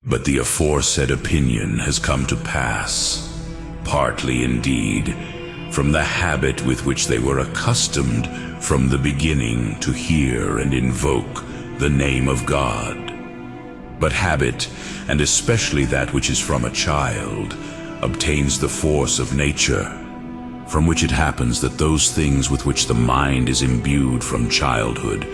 But the aforesaid opinion has come to pass, partly indeed, from the habit with which they were accustomed from the beginning to hear and invoke the name of God. But habit, and especially that which is from a child, obtains the force of nature, from which it happens that those things with which the mind is imbued from childhood,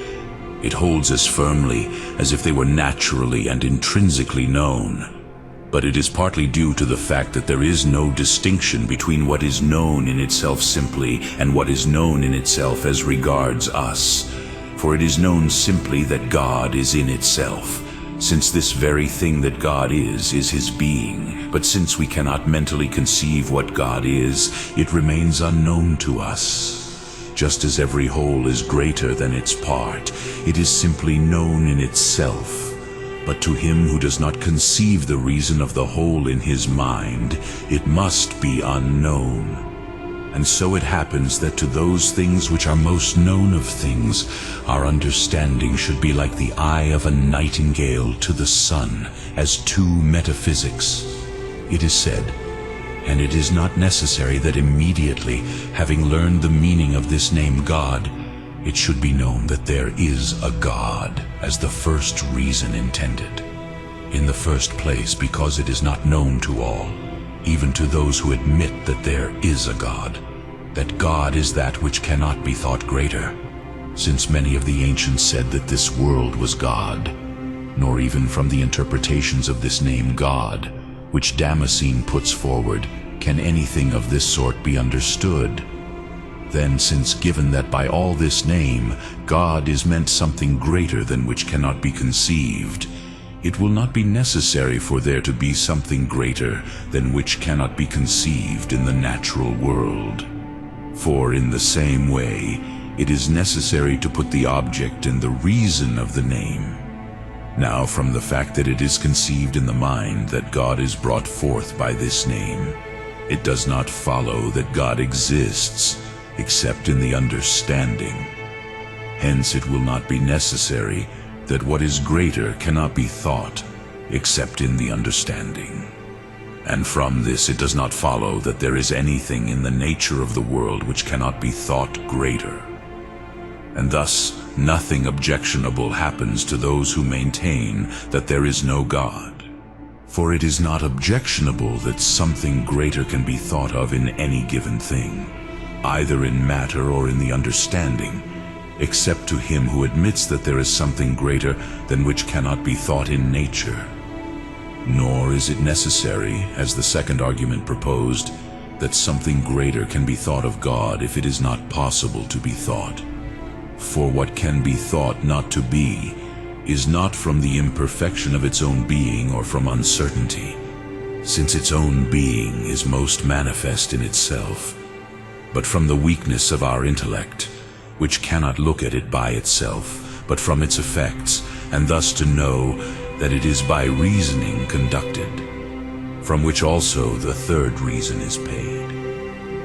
it holds as firmly as if they were naturally and intrinsically known. But it is partly due to the fact that there is no distinction between what is known in itself simply and what is known in itself as regards us. For it is known simply that God is in itself, since this very thing that God is his being. But since we cannot mentally conceive what God is, it remains unknown to us. Just as every whole is greater than its part, it is simply known in itself. But to him who does not conceive the reason of the whole in his mind, it must be unknown. And so it happens that to those things which are most known of things, our understanding should be like the eye of a nightingale to the sun, as two metaphysics. It is said, and it is not necessary that immediately, having learned the meaning of this name God, it should be known that there is a God, as the first reason intended. In the first place, because it is not known to all, even to those who admit that there is a God, that God is that which cannot be thought greater, since many of the ancients said that this world was God, nor even from the interpretations of this name God, which Damascene puts forward, can anything of this sort be understood. Then, since given that by all this name God is meant something greater than which cannot be conceived, it will not be necessary for there to be something greater than which cannot be conceived in the natural world. For in the same way, it is necessary to put the object and the reason of the name. Now, from the fact that it is conceived in the mind that God is brought forth by this name, it does not follow that God exists except in the understanding. Hence it will not be necessary that what is greater cannot be thought except in the understanding. And from this it does not follow that there is anything in the nature of the world which cannot be thought greater. And thus nothing objectionable happens to those who maintain that there is no God. For it is not objectionable that something greater can be thought of in any given thing, either in matter or in the understanding, except to him who admits that there is something greater than which cannot be thought in nature. Nor is it necessary, as the second argument proposed, that something greater can be thought of God if it is not possible to be thought. For what can be thought not to be is not from the imperfection of its own being or from uncertainty, since its own being is most manifest in itself, but from the weakness of our intellect, which cannot look at it by itself, but from its effects, and thus to know that it is by reasoning conducted, from which also the third reason is paid.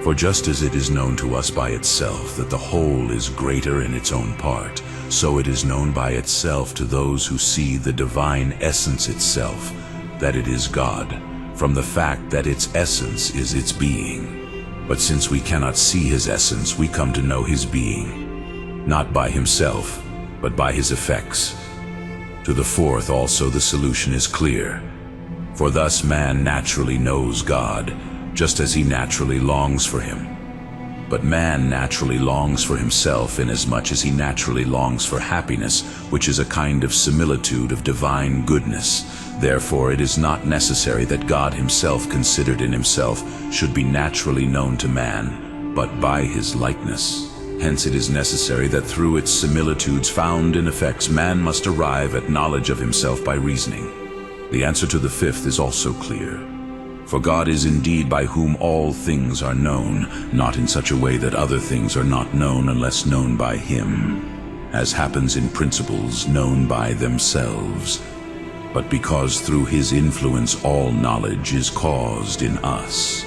For just as it is known to us by itself that the whole is greater in its own part, so it is known by itself to those who see the divine essence itself, that it is God, from the fact that its essence is its being. But since we cannot see his essence, we come to know his being, not by himself, but by his effects. To the fourth also the solution is clear. For thus man naturally knows God, just as he naturally longs for him. But man naturally longs for himself inasmuch as he naturally longs for happiness, which is a kind of similitude of divine goodness. Therefore it is not necessary that God himself considered in himself should be naturally known to man, but by his likeness. Hence it is necessary that through its similitudes found in effects man must arrive at knowledge of himself by reasoning. The answer to the fifth is also clear. For God is indeed by whom all things are known, not in such a way that other things are not known unless known by him, as happens in principles known by themselves, but because through his influence all knowledge is caused in us.